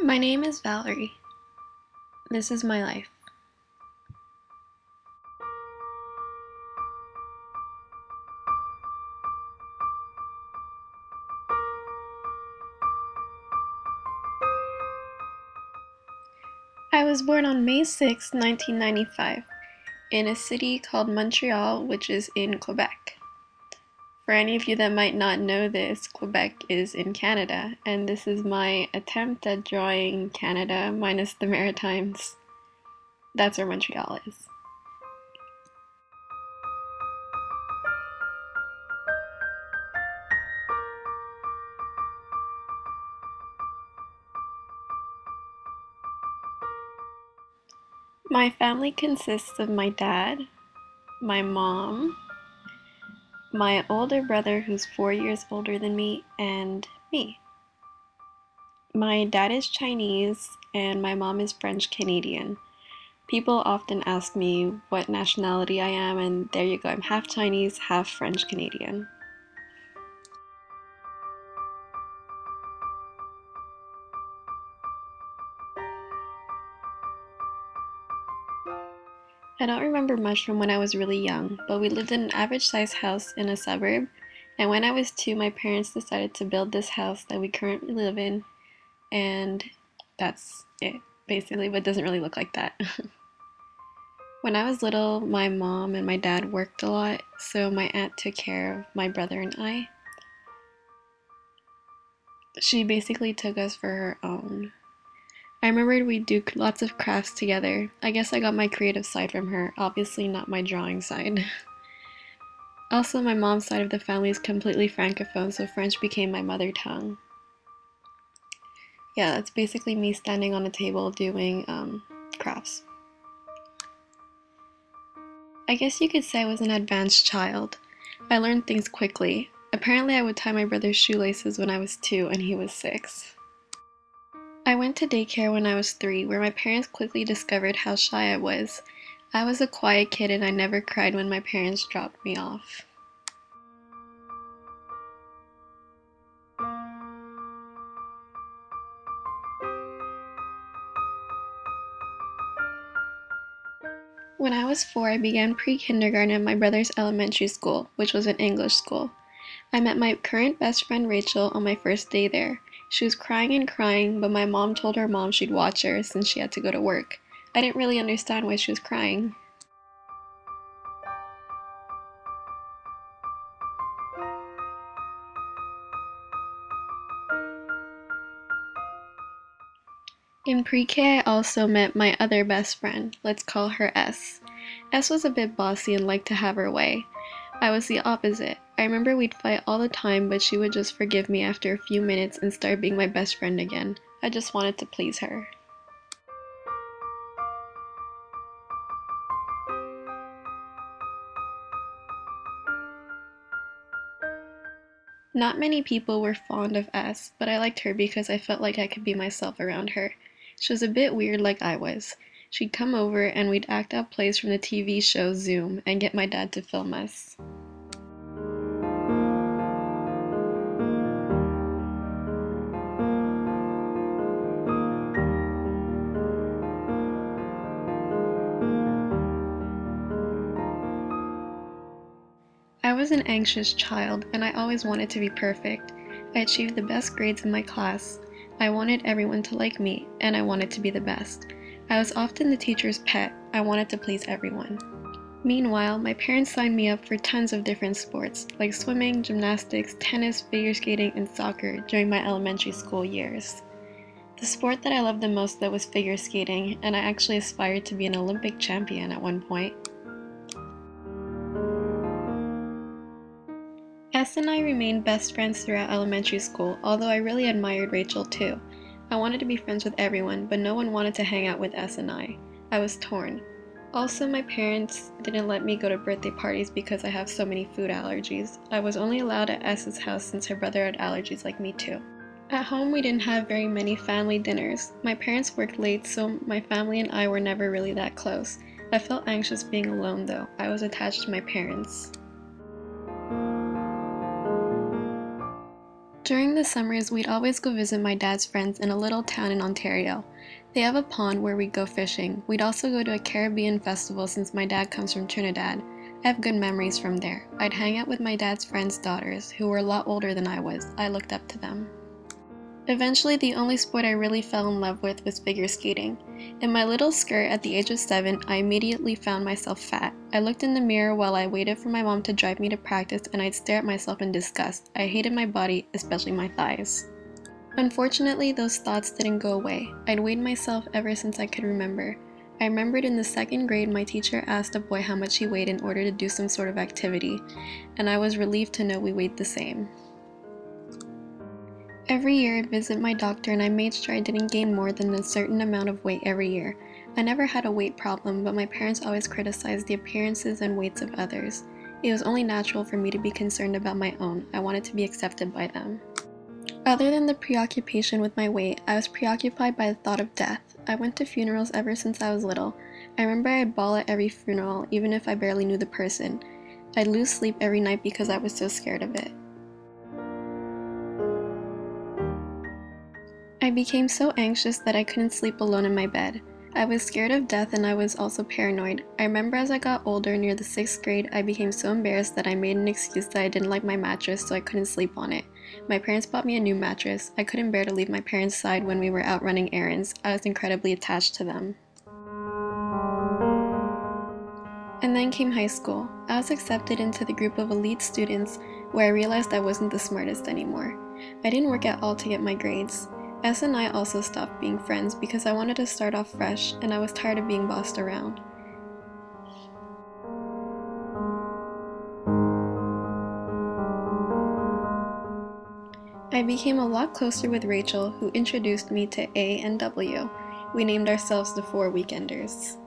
My name is Valerie. This is my life. I was born on May 6, 1995, in a city called Montreal, which is in Quebec. For any of you that might not know this, Quebec is in Canada, and this is my attempt at drawing Canada minus the Maritimes. That's where Montreal is. My family consists of my dad, my mom, my older brother who's 4 years older than me, and me. My dad is Chinese and my mom is French Canadian. People often ask me what nationality I am, and there you go, I'm half Chinese, half French Canadian. I don't remember much from when I was really young, but we lived in an average sized house in a suburb, and when I was 2, my parents decided to build this house that we currently live in, and that's it, basically, but it doesn't really look like that. When I was little, my mom and my dad worked a lot, so my aunt took care of my brother and I. She basically took us for her own. I remembered we'd do lots of crafts together. I guess I got my creative side from her, obviously not my drawing side. Also, my mom's side of the family is completely francophone, so French became my mother tongue. Yeah, that's basically me standing on a table doing crafts. I guess you could say I was an advanced child. I learned things quickly. Apparently, I would tie my brother's shoelaces when I was 2 and he was 6. I went to daycare when I was 3, where my parents quickly discovered how shy I was. I was a quiet kid and I never cried when my parents dropped me off. When I was 4, I began pre-kindergarten at my brother's elementary school, which was an English school. I met my current best friend Rachel on my first day there. She was crying and crying, but my mom told her mom she'd watch her since she had to go to work. I didn't really understand why she was crying. In pre-K, I also met my other best friend. Let's call her S. S was a bit bossy and liked to have her way. I was the opposite. I remember we'd fight all the time, but she would just forgive me after a few minutes and start being my best friend again. I just wanted to please her. Not many people were fond of S, but I liked her because I felt like I could be myself around her. She was a bit weird like I was. She'd come over and we'd act out plays from the TV show Zoom and get my dad to film us. I was an anxious child, and I always wanted to be perfect. I achieved the best grades in my class. I wanted everyone to like me, and I wanted to be the best. I was often the teacher's pet. I wanted to please everyone. Meanwhile, my parents signed me up for tons of different sports, like swimming, gymnastics, tennis, figure skating, and soccer during my elementary school years. The sport that I loved the most though was figure skating, and I actually aspired to be an Olympic champion at one point. S and I remained best friends throughout elementary school, although I really admired Rachel too. I wanted to be friends with everyone, but no one wanted to hang out with S and I. I was torn. Also, my parents didn't let me go to birthday parties because I have so many food allergies. I was only allowed at S's house since her brother had allergies like me too. At home, we didn't have very many family dinners. My parents worked late, so my family and I were never really that close. I felt anxious being alone though. I was attached to my parents. During the summers, we'd always go visit my dad's friends in a little town in Ontario. They have a pond where we'd go fishing. We'd also go to a Caribbean festival since my dad comes from Trinidad. I have good memories from there. I'd hang out with my dad's friends' daughters, who were a lot older than I was. I looked up to them. Eventually, the only sport I really fell in love with was figure skating. In my little skirt at the age of 7, I immediately found myself fat. I looked in the mirror while I waited for my mom to drive me to practice, and I'd stare at myself in disgust. I hated my body, especially my thighs. Unfortunately, those thoughts didn't go away. I'd weighed myself ever since I could remember. I remembered in the 2nd grade my teacher asked a boy how much he weighed in order to do some sort of activity, and I was relieved to know we weighed the same. Every year I'd visit my doctor and I made sure I didn't gain more than a certain amount of weight every year. I never had a weight problem, but my parents always criticized the appearances and weights of others. It was only natural for me to be concerned about my own. I wanted to be accepted by them. Other than the preoccupation with my weight, I was preoccupied by the thought of death. I went to funerals ever since I was little. I remember I'd bawl at every funeral, even if I barely knew the person. I'd lose sleep every night because I was so scared of it. I became so anxious that I couldn't sleep alone in my bed. I was scared of death and I was also paranoid. I remember as I got older, near the 6th grade, I became so embarrassed that I made an excuse that I didn't like my mattress, so I couldn't sleep on it. My parents bought me a new mattress. I couldn't bear to leave my parents' side when we were out running errands. I was incredibly attached to them. And then came high school. I was accepted into the group of elite students where I realized I wasn't the smartest anymore. I didn't work at all to get my grades. S and I also stopped being friends because I wanted to start off fresh and I was tired of being bossed around. I became a lot closer with Rachel, who introduced me to A and W. We named ourselves the Four Weekenders.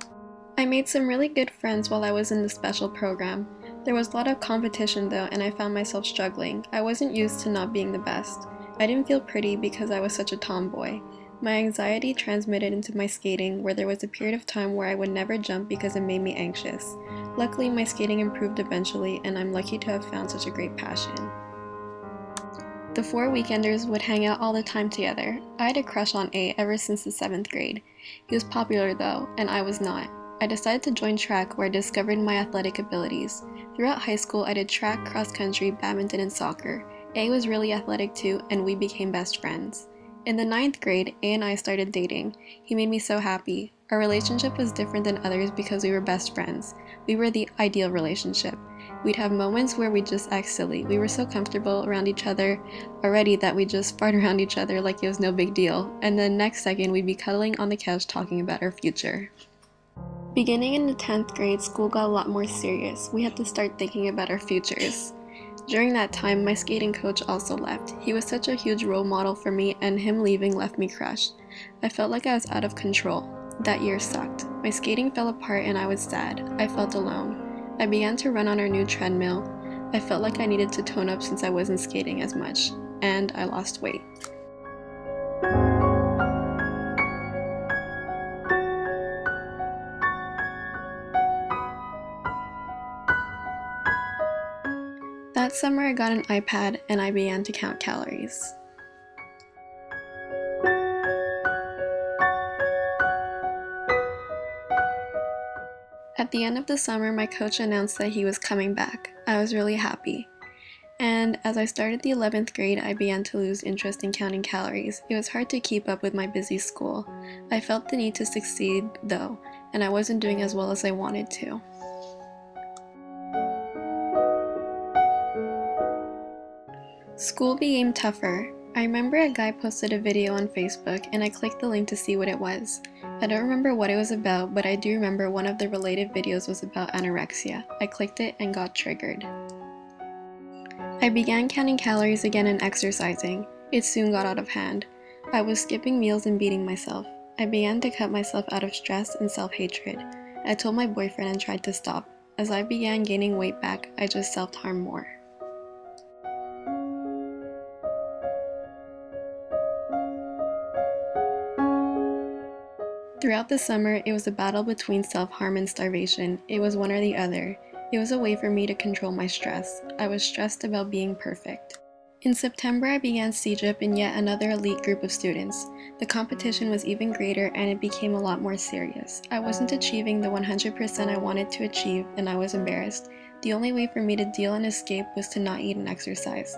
I made some really good friends while I was in the special program. There was a lot of competition though, and I found myself struggling. I wasn't used to not being the best. I didn't feel pretty because I was such a tomboy. My anxiety transmitted into my skating, where there was a period of time where I would never jump because it made me anxious. Luckily, my skating improved eventually, and I'm lucky to have found such a great passion. The Four Weekenders would hang out all the time together. I had a crush on A ever since the 7th grade. He was popular though, and I was not. I decided to join track, where I discovered my athletic abilities. Throughout high school, I did track, cross country, badminton, and soccer. A was really athletic too, and we became best friends. In the 9th grade, A and I started dating. He made me so happy. Our relationship was different than others because we were best friends. We were the ideal relationship. We'd have moments where we'd just act silly. We were so comfortable around each other already that we'd just fart around each other like it was no big deal. And then next second, we'd be cuddling on the couch talking about our future. Beginning in the 10th grade, school got a lot more serious. We had to start thinking about our futures. During that time, my skating coach also left. He was such a huge role model for me, and him leaving left me crushed. I felt like I was out of control. That year sucked. My skating fell apart and I was sad. I felt alone. I began to run on our new treadmill. I felt like I needed to tone up since I wasn't skating as much, and I lost weight. That summer I got an iPad and I began to count calories. At the end of the summer, my coach announced that he was coming back. I was really happy. And as I started the 11th grade, I began to lose interest in counting calories. It was hard to keep up with my busy school. I felt the need to succeed, though, and I wasn't doing as well as I wanted to. School became tougher. I remember a guy posted a video on Facebook and I clicked the link to see what it was. I don't remember what it was about, but I do remember one of the related videos was about anorexia. I clicked it and got triggered. I began counting calories again and exercising. It soon got out of hand. I was skipping meals and beating myself. I began to cut myself out of stress and self-hatred. I told my boyfriend and tried to stop. As I began gaining weight back, I just self-harmed more. Throughout the summer, it was a battle between self-harm and starvation. It was one or the other. It was a way for me to control my stress. I was stressed about being perfect. In September, I began CJIP in yet another elite group of students. The competition was even greater and it became a lot more serious. I wasn't achieving the 100% I wanted to achieve and I was embarrassed. The only way for me to deal and escape was to not eat and exercise.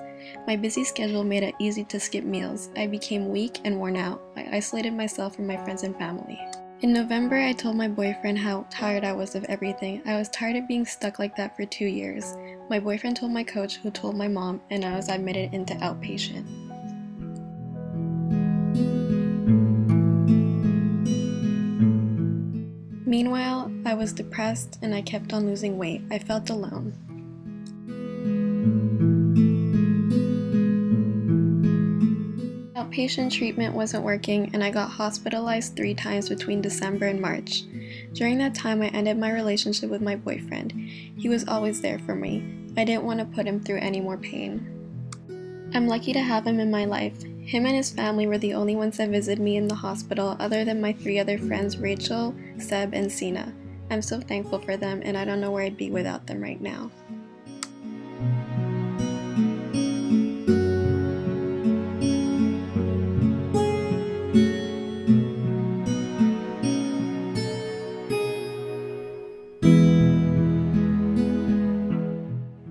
My busy schedule made it easy to skip meals. I became weak and worn out. I isolated myself from my friends and family. In November, I told my boyfriend how tired I was of everything. I was tired of being stuck like that for 2 years. My boyfriend told my coach, who told my mom, and I was admitted into outpatient. Meanwhile, I was depressed and I kept on losing weight. I felt alone. Outpatient treatment wasn't working and I got hospitalized 3 times between December and March. During that time, I ended my relationship with my boyfriend. He was always there for me. I didn't want to put him through any more pain. I'm lucky to have him in my life. Him and his family were the only ones that visited me in the hospital other than my 3 other friends, Rachel, Seb, and Sina. I'm so thankful for them and I don't know where I'd be without them right now.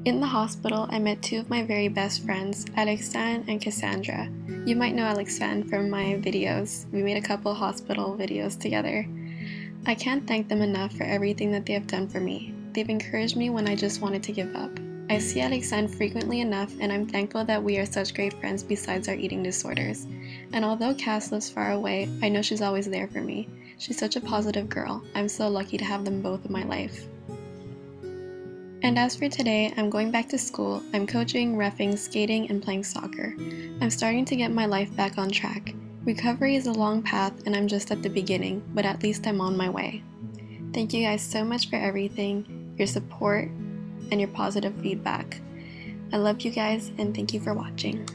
In the hospital, I met 2 of my very best friends, Alexandre and Cassandra. You might know Alexandre from my videos. We made a couple hospital videos together. I can't thank them enough for everything that they have done for me. They've encouraged me when I just wanted to give up. I see Alexandre frequently enough and I'm thankful that we are such great friends besides our eating disorders. And although Cass lives far away, I know she's always there for me. She's such a positive girl. I'm so lucky to have them both in my life. And as for today, I'm going back to school. I'm coaching, reffing, skating, and playing soccer. I'm starting to get my life back on track. Recovery is a long path and I'm just at the beginning, but at least I'm on my way. Thank you guys so much for everything, your support, and your positive feedback. I love you guys and thank you for watching.